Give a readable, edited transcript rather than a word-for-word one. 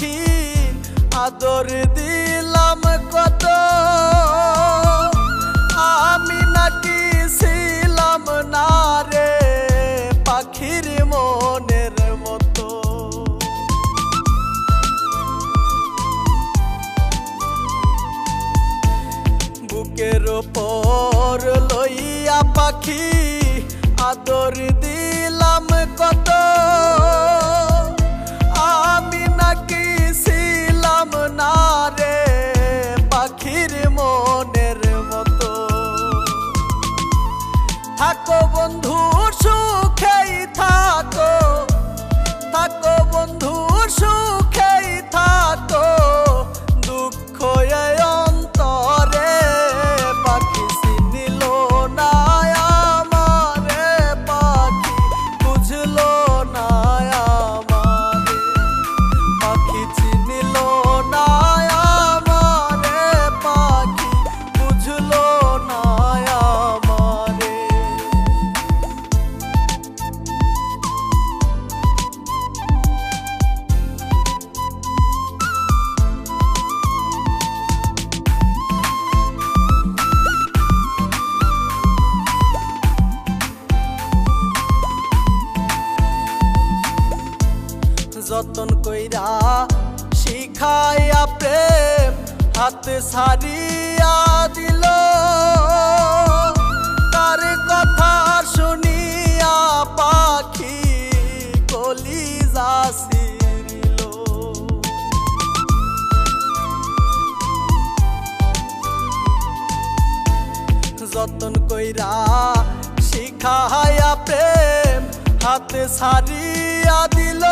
পাখি আদর দিলাম কত, আমি নাকি ছিলাম না রে পাখির মনের মতো। বুকের ওপর লইয়া পাখি আদর দিলাম কত, আমি নাকি ছিলাম না রে পাখির মনের মতো। থাকো বন্ধু সুখেই থাকো, থাকো বন্ধু সুখেই থাকো, দুঃখ এই অন্তরে পাখি চিনিল না আমারে, পাখি বুঝলো না আমারে, পাখি চিনিল না আমারে, পাখি বুঝলো না আমারে। যতন কইরা শিখাইয়া প্রেম হাত ছাড়িয়া দিল, তার কথা শুনিয়া পাখি কলিজা ছিঁড়িল। যতন কইরা শিখাইয়া প্রেম হাত ছাড়িয়া দিল,